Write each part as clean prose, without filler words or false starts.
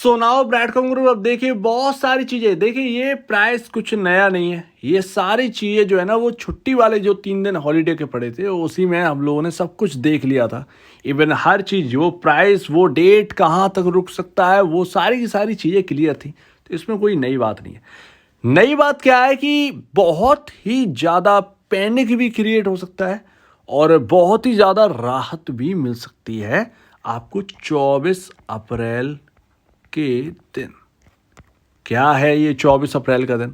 So now ब्रैडकॉम group. अब देखिए बहुत सारी चीज़ें, देखिए ये प्राइस कुछ नया नहीं है। ये सारी चीज़ें जो है ना वो छुट्टी वाले जो 3 दिन हॉलीडे के पड़े थे उसी में हम लोगों ने सब कुछ देख लिया था। इवन हर चीज़, वो प्राइस, वो डेट, कहाँ तक रुक सकता है, वो सारी की सारी चीज़ें क्लियर थी। तो इसमें कोई नई बात नहीं है। नई बात क्या है कि बहुत ही ज़्यादा पैनिक भी क्रिएट हो सकता है और बहुत ही ज़्यादा राहत भी मिल सकती है आपको 24 अप्रैल के दिन। क्या है ये 24 अप्रैल का दिन?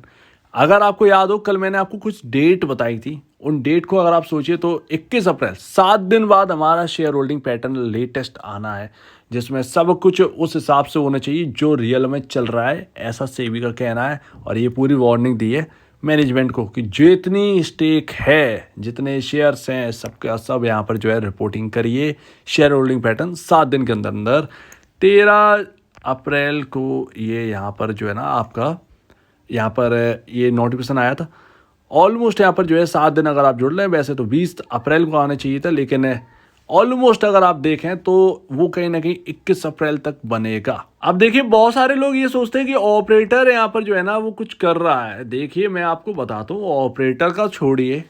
अगर आपको याद हो, कल मैंने आपको कुछ डेट बताई थी। उन डेट को अगर आप सोचिए तो 21 अप्रैल, 7 दिन बाद हमारा शेयर होल्डिंग पैटर्न लेटेस्ट आना है, जिसमें सब कुछ उस हिसाब से होना चाहिए जो रियल में चल रहा है, ऐसा सेबी का कहना है। और ये पूरी वार्निंग दी है मैनेजमेंट को कि जितनी स्टेक है, जितने शेयर्स हैं, सबका सब यहाँ पर जो है रिपोर्टिंग करिए। शेयर होल्डिंग पैटर्न 7 दिन के अंदर अंदर 13 अप्रैल को ये यहाँ पर जो है ना आपका यहाँ पर ये नोटिफिकेशन आया था। ऑलमोस्ट यहाँ पर जो है 7 दिन अगर आप जुड़ लें, वैसे तो 20 अप्रैल को आना चाहिए था, लेकिन ऑलमोस्ट अगर आप देखें तो वो कहीं ना कहीं 21 अप्रैल तक बनेगा। अब देखिए बहुत सारे लोग ये सोचते हैं कि ऑपरेटर यहाँ पर जो है ना वो कुछ कर रहा है। देखिए मैं आपको बताता हूँ, ऑपरेटर का छोड़िए,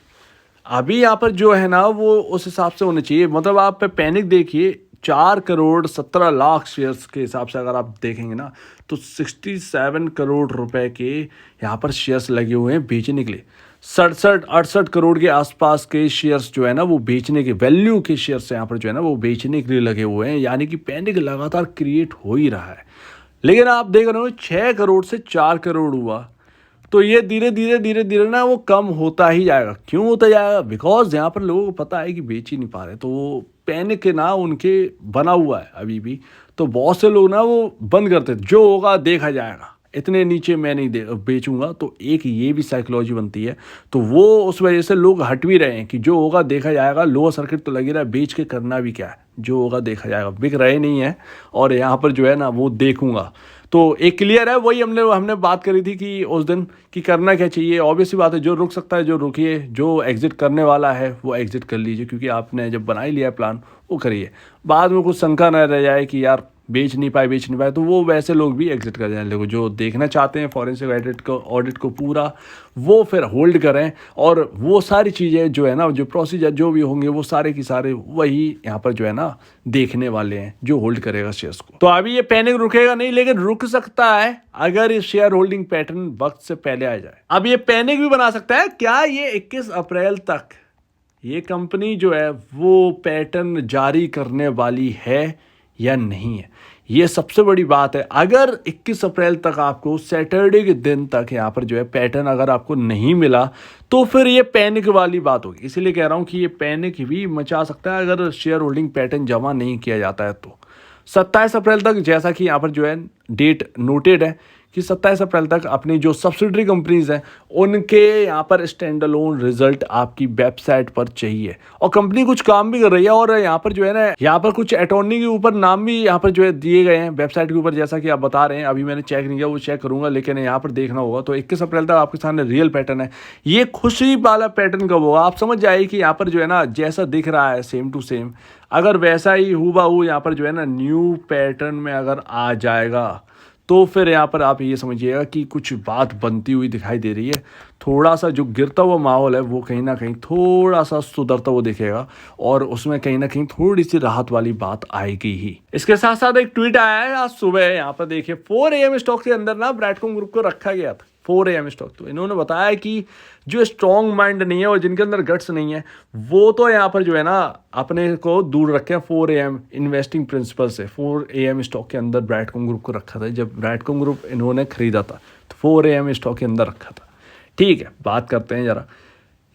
अभी यहाँ पर जो है ना वो उस हिसाब से होना चाहिए। मतलब आप पैनिक देखिए, 4 करोड़ 17 लाख शेयर्स के हिसाब से अगर आप देखेंगे ना तो 67 करोड़ रुपए के यहाँ पर शेयर्स लगे हुए हैं बेचने के लिए। 67-68 करोड़ के आसपास के शेयर्स जो है ना वो बेचने के, वैल्यू के शेयर्स यहाँ पर जो है ना वो बेचने के लिए लगे हुए हैं। यानी कि पैनिक लगातार क्रिएट हो ही रहा है। लेकिन आप देख रहे हो 6 करोड़ से 4 करोड़ हुआ, तो ये धीरे धीरे ना वो कम होता ही जाएगा। क्यों होता जाएगा? बिकॉज यहाँ पर लोगों को पता है कि बेच ही नहीं पा रहे, तो वो पैनिक ना उनके बना हुआ है अभी भी। तो बहुत से लोग ना वो बंद करते, जो होगा देखा जाएगा, इतने नीचे मैं नहीं बेचूंगा। तो एक ये भी साइकोलॉजी बनती है। तो वो उस वजह से लोग हट भी रहे हैं कि जो होगा देखा जाएगा। लोअर सर्किट तो लगी रहा है, बेच के करना भी क्या है, जो होगा देखा जाएगा। बिक रहे नहीं है और यहाँ पर जो है ना वो देखूंगा। तो एक क्लियर है, वही हमने बात करी थी कि उस दिन कि करना क्या चाहिए। ऑब्वियसली बात है, जो रुक सकता है जो रुकिए, जो एग्जिट करने वाला है वो एग्जिट कर लीजिए, क्योंकि आपने जब बना ही लिया प्लान वो करिए। बाद में कुछ शंका न रह जाए कि यार बेच नहीं पाए, तो वो वैसे लोग भी एग्जिट कर जाए। लोग जो देखना चाहते हैं फॉरेंसिक ऑडिट को पूरा, वो फिर होल्ड करें। और वो सारी चीज़ें जो है ना, जो प्रोसीजर जो भी होंगे वो सारे की सारे वही यहाँ पर जो है ना देखने वाले हैं, जो होल्ड करेगा शेयर्स को। तो अभी ये पैनिक रुकेगा नहीं, लेकिन रुक सकता है अगर ये शेयर होल्डिंग पैटर्न वक्त से पहले आ जाए। अब ये पैनिक भी बना सकता है। क्या ये 21 अप्रैल तक ये कंपनी जो है वो पैटर्न जारी करने वाली है या नहीं है, ये सबसे बड़ी बात है। अगर 21 अप्रैल तक आपको सैटरडे के दिन तक यहाँ पर जो है पैटर्न अगर आपको नहीं मिला, तो फिर ये पैनिक वाली बात होगी। इसीलिए कह रहा हूँ कि ये पैनिक भी मचा सकता है अगर शेयर होल्डिंग पैटर्न जमा नहीं किया जाता है तो। 27 अप्रैल तक, जैसा कि यहाँ पर जो है डेट नोटेड है कि 27 अप्रैल तक अपनी जो सब्सिडरी कंपनीज हैं उनके यहाँ पर स्टैंड अलोन रिजल्ट आपकी वेबसाइट पर चाहिए। और कंपनी कुछ काम भी कर रही है, और यहाँ पर जो है ना यहाँ पर कुछ अटॉर्नी के ऊपर नाम भी यहाँ पर जो है दिए गए हैं वेबसाइट के ऊपर, जैसा कि आप बता रहे हैं। अभी मैंने चेक नहीं किया, वो चेक करूंगा, लेकिन यहाँ पर देखना होगा। तो 21 अप्रैल तक आपके सामने रियल पैटर्न है। ये खुशी वाला पैटर्न कब होगा आप समझ जाइए कि यहाँ पर जो है ना जैसा दिख रहा है सेम टू सेम, अगर वैसा ही हूबहू यहाँ पर जो है ना न्यू पैटर्न में अगर आ जाएगा, तो फिर यहाँ पर आप ये समझिएगा कि कुछ बात बनती हुई दिखाई दे रही है। थोड़ा सा जो गिरता हुआ माहौल है वो कहीं ना कहीं थोड़ा सा सुधरता हुआ दिखेगा, और उसमें कहीं ना कहीं थोड़ी सी राहत वाली बात आएगी ही। इसके साथ साथ एक ट्वीट आया है आज सुबह, यहाँ पर देखिए 4 AM स्टॉक के अंदर ना ब्रैडकॉम ग्रुप को रखा गया था। 4 AM स्टॉक, तो इन्होंने बताया कि जो स्ट्रॉन्ग माइंड नहीं है और जिनके अंदर गट्स नहीं है, वो तो यहाँ पर जो है ना अपने को दूर रखें 4 AM इन्वेस्टिंग प्रिंसिपल से। 4 AM स्टॉक के अंदर ब्रैडकॉम ग्रुप को रखा था। जब ब्रैडकॉम ग्रुप इन्होंने खरीदा था तो 4 AM स्टॉक के अंदर रखा था। ठीक है, बात करते हैं जरा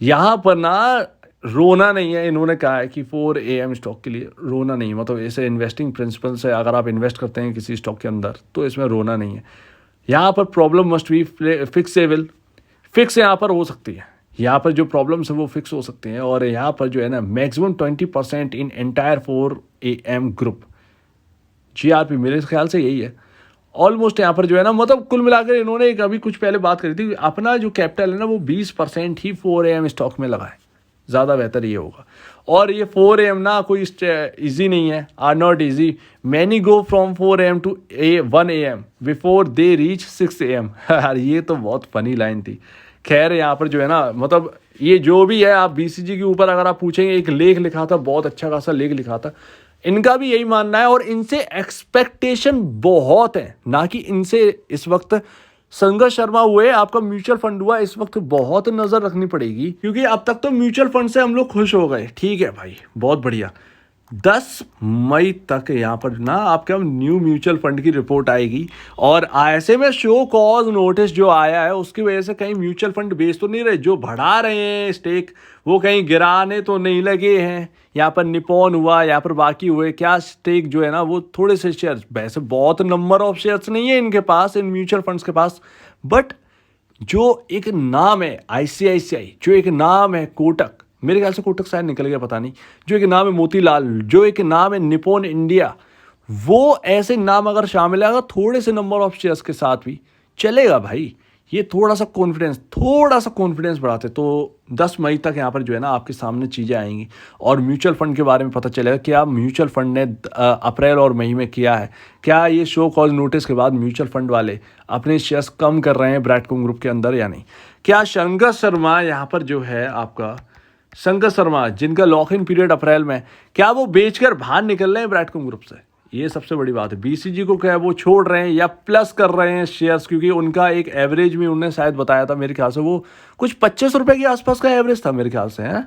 यहाँ पर ना, रोना नहीं है। इन्होंने कहा है कि 4 AM स्टॉक के लिए रोना नहीं है। मतलब ऐसे इन्वेस्टिंग प्रिंसिपल से अगर आप इन्वेस्ट करते हैं किसी स्टॉक के अंदर तो इसमें रोना नहीं है। यहाँ पर problem must be fixable, fix यहाँ पर हो सकती है। यहाँ पर जो प्रॉब्लम्स हैं वो फिक्स हो सकती हैं। और यहाँ पर जो है ना maximum 20% in entire 4 AM group GRP, मेरे ख्याल से यही है ऑलमोस्ट। यहाँ पर जो है ना मतलब कुल मिलाकर इन्होंने अभी कुछ पहले बात करी थी, अपना जो कैपिटल है ना वो 20% ही 4 AM स्टॉक में लगा है। ज़्यादा बेहतर ये होगा। और ये 4 AM ना कोई इजी नहीं है, are not easy. Many go from 4 AM to 1 AM before they reach 6 AM। यार ये तो बहुत फनी लाइन थी। खैर यहाँ पर जो है ना, मतलब ये जो भी है, आप बीसीजी के ऊपर अगर आप पूछेंगे, एक लेख लिखा था, बहुत अच्छा खासा लेख लिखा था। इनका भी यही मानना है और इनसे एक्सपेक्टेशन बहुत है, ना कि इनसे इस वक्त संघर्ष शर्मा हुए, आपका म्यूचुअल फंड हुआ, इस वक्त बहुत नजर रखनी पड़ेगी, क्योंकि अब तक तो म्यूचुअल फंड से हम लोग खुश हो गए। ठीक है भाई, बहुत बढ़िया। 10 मई तक यहाँ पर ना आपका न्यू म्यूचुअल फंड की रिपोर्ट आएगी, और ऐसे में शो कॉज नोटिस जो आया है उसकी वजह से कहीं म्यूचुअल फंड बेच तो नहीं रहे, जो बढ़ा रहे हैं स्टेक वो कहीं गिराने तो नहीं लगे हैं। यहाँ पर निपॉन हुआ, यहाँ पर बाकी हुए, क्या स्टेक जो है ना वो थोड़े से शेयर्स, वैसे बहुत नंबर ऑफ शेयर्स नहीं है इनके पास, इन म्यूचुअल फंड्स के पास, बट जो एक नाम है आईसीआईसीआई, जो एक नाम है कोटक, मेरे ख्याल से कोटक शायद निकल गया पता नहीं, जो एक नाम है मोतीलाल, जो एक नाम है निपॉन इंडिया, वो ऐसे नाम अगर शामिल है, अगर थोड़े से नंबर ऑफ शेयर्स के साथ भी चलेगा भाई। ये थोड़ा सा कॉन्फिडेंस बढ़ाते, तो 10 मई तक यहाँ पर जो है ना आपके सामने चीज़ें आएंगी और म्यूचुअल फंड के बारे में पता चलेगा क्या म्यूचुअल फंड ने अप्रैल और मई में किया है, क्या ये शो कॉज नोटिस के बाद म्यूचुअल फंड वाले अपने शेयर्स कम कर रहे हैं ब्रैडकॉम ग्रुप के अंदर या नहीं। क्या शंकर शर्मा यहाँ पर जो है आपका शंकर शर्मा, जिनका लॉक इन पीरियड अप्रैल में, क्या वो बेचकर बाहर निकल रहे हैं ब्रैडकॉम ग्रुप से? ये सबसे बड़ी बात है। बीसीजी को क्या वो छोड़ रहे हैं या प्लस कर रहे हैं शेयर्स, क्योंकि उनका एक एवरेज में उन्होंने शायद बताया था, मेरे ख्याल से वो कुछ 25 रुपए के आसपास का एवरेज था मेरे ख्याल से, है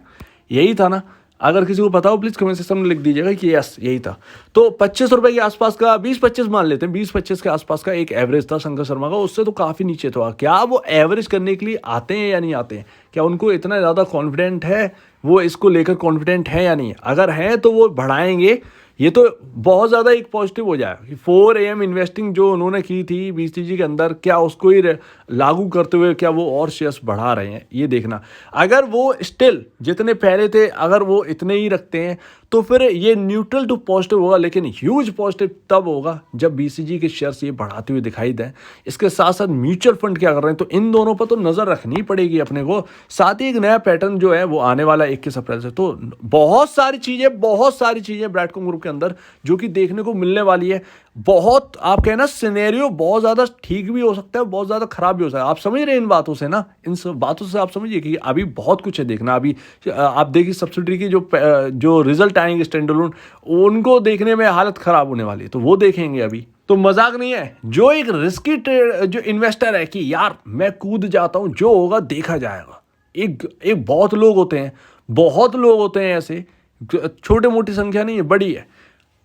यही था ना? अगर किसी को पता हो प्लीज़ कमेंट सेक्शन में लिख दीजिएगा कि यस यही था। तो 25 रुपए के आसपास का, 20-25 मान लेते हैं, 20-25 के आसपास का एक एवरेज था शंकर शर्मा का, उससे तो काफ़ी नीचे था। क्या वो एवरेज करने के लिए आते हैं या नहीं आते हैं? क्या उनको इतना ज़्यादा कॉन्फिडेंट है, वो इसको लेकर कॉन्फिडेंट है या नहीं? अगर हैं तो वो बढ़ाएंगे, ये तो बहुत ज़्यादा एक पॉजिटिव हो जाएगा कि 4 AM इन्वेस्टिंग जो उन्होंने की थी बीसीजी के अंदर, क्या उसको ही लागू करते हुए क्या वो और शेयर्स बढ़ा रहे हैं, ये देखना। अगर वो स्टिल जितने पहले थे अगर वो इतने ही रखते हैं तो फिर ये न्यूट्रल टू पॉजिटिव होगा, लेकिन ह्यूज पॉजिटिव तब होगा जब बीसीजी के शेयर्स ये बढ़ाते हुए दिखाई दें। इसके साथ साथ म्यूचुअल फंड क्या कर रहे हैं, तो इन दोनों पर तो नज़र रखनी पड़ेगी अपने को। साथ ही एक नया पैटर्न जो है वो आने वाला 21 अप्रैल से, तो बहुत सारी चीज़ें ब्रैडकॉम ग्रुप के अंदर जो कि देखने को मिलने वाली है। बहुत आप कहें ना, सिनेरियो बहुत ज़्यादा ठीक भी हो सकता है, बहुत ज़्यादा खराब भी हो सकता है। आप समझ रहे हैं इन बातों से ना, इन सब बातों से आप समझिए कि अभी बहुत कुछ है देखना। अभी आप देखिए सब्सिडरी की जो रिजल्ट आएंगे स्टैंड अलोन, उनको देखने में हालत ख़राब होने वाली है, तो वो देखेंगे अभी। तो मजाक नहीं है, जो एक रिस्की जो इन्वेस्टर है कि यार मैं कूद जाता हूँ, जो होगा देखा जाएगा, एक बहुत लोग होते हैं ऐसे, छोटे मोटी संख्या नहीं है, बड़ी है।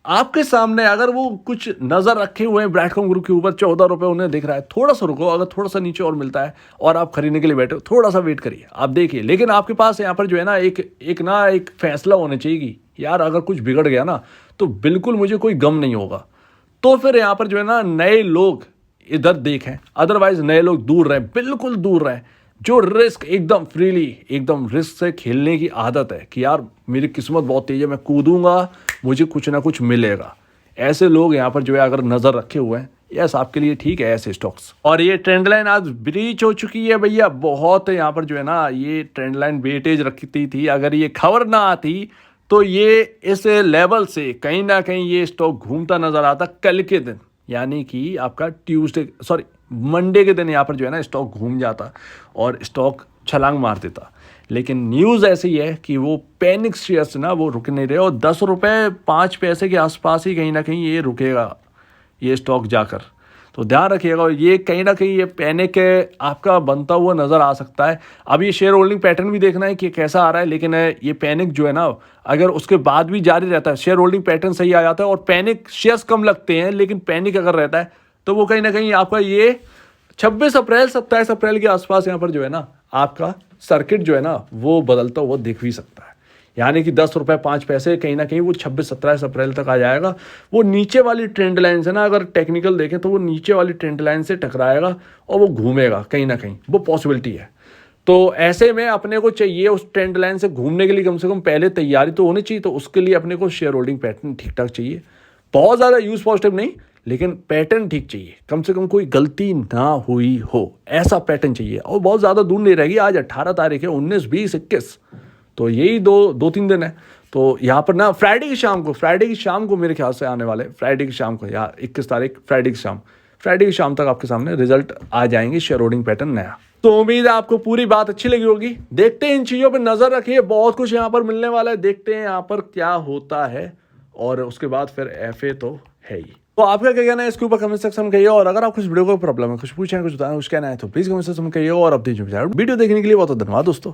आपके सामने अगर वो कुछ नज़र रखे हुए हैं ब्रैडकॉम ग्रुप के ऊपर, 14 रुपये उन्हें दिख रहा है, थोड़ा सा रुको, अगर थोड़ा सा नीचे और मिलता है और आप खरीदने के लिए बैठे हो, थोड़ा सा वेट करिए, आप देखिए। लेकिन आपके पास यहाँ पर जो है ना एक फैसला होना चाहिए कि यार अगर कुछ बिगड़ गया ना तो बिल्कुल मुझे कोई गम नहीं होगा। तो फिर यहाँ पर जो है ना नए लोग इधर देखें, अदरवाइज नए लोग दूर रहें, बिल्कुल दूर रहें। जो रिस्क एकदम रिस्क से खेलने की आदत है कि यार मेरी किस्मत बहुत तेज है, मैं कूदूंगा, मुझे कुछ ना कुछ मिलेगा, ऐसे लोग यहाँ पर जो है अगर नज़र रखे हुए हैं, यस आपके लिए ठीक है ऐसे स्टॉक्स। और ये ट्रेंड लाइन आज ब्रीच हो चुकी है भैया, बहुत यहाँ पर जो है ना ये ट्रेंड लाइन वेटेज रखती थी। अगर ये खबर ना आती तो ये इस लेवल से कहीं ना कहीं ये स्टॉक घूमता नजर आता कल के दिन, यानी कि आपका मंडे के दिन यहाँ पर जो है ना स्टॉक घूम जाता और स्टॉक छलांग मार देता। लेकिन न्यूज़ ऐसी है कि वो पैनिक शेयर्स ना वो रुक नहीं रहे, और 10 रुपये 5 पैसे के आसपास ही कहीं ना कहीं ये रुकेगा ये स्टॉक जाकर। तो ध्यान रखिएगा, ये कहीं ना कहीं ये पैनिक आपका बनता हुआ नज़र आ सकता है। अब ये शेयर होल्डिंग पैटर्न भी देखना है कि कैसा आ रहा है, लेकिन ये पैनिक जो है ना अगर उसके बाद भी जारी रहता है, शेयर होल्डिंग पैटर्न सही आ जाता है और पैनिक शेयर्स कम लगते हैं, लेकिन पैनिक अगर रहता है तो वो कहीं ना कहीं आपका ये 26 अप्रैल 27 अप्रैल के आसपास यहाँ पर जो है ना आपका सर्किट जो है ना वो बदलता हुआ दिख भी सकता है। यानी कि 10 रुपये 5 पैसे कहीं ना कहीं वो 26-27 अप्रैल तक आ जाएगा। वो नीचे वाली ट्रेंड लाइन से ना अगर टेक्निकल देखें तो वो नीचे वाली ट्रेंड लाइन से टकराएगा और वो घूमेगा कहीं ना कहीं, वो पॉसिबिलिटी है। तो ऐसे में अपने को चाहिए उस ट्रेंड लाइन से घूमने के लिए कम से कम पहले तैयारी तो होनी चाहिए। तो उसके लिए अपने को शेयर होल्डिंग पैटर्न ठीक ठाक चाहिए, बहुत ज़्यादा यूज पॉजिटिव नहीं, लेकिन पैटर्न ठीक चाहिए, कम से कम कोई गलती ना हुई हो ऐसा पैटर्न चाहिए। और बहुत ज़्यादा दूर नहीं रहेगी, आज 18 तारीख है, 19, 20, 21 तो यही दो तीन दिन है। तो यहाँ पर ना फ्राइडे की शाम को मेरे ख्याल से आने वाले, फ्राइडे की शाम को या 21 तारीख फ्राइडे की शाम तक आपके सामने रिजल्ट आ जाएंगे शेयर होल्डिंग पैटर्न नया। तो उम्मीद है आपको पूरी बात अच्छी लगी होगी। देखते हैं, इन चीज़ों पर नज़र रखिए, बहुत कुछ यहाँ पर मिलने वाला है, देखते हैं यहाँ पर क्या होता है। और उसके बाद फिर FA तो है ही। तो आपका क्या कहना है इसके ऊपर कमेंट सेक्शन में कहिए। और अगर आप कुछ वीडियो को प्रॉब्लम है, कुछ पूछना है, कुछ बताना, कुछ कहना है तो प्लीज कमेंट सेक्शन में कहिए। और अपनी वीडियो देखने के लिए बहुत धन्यवाद दोस्तों।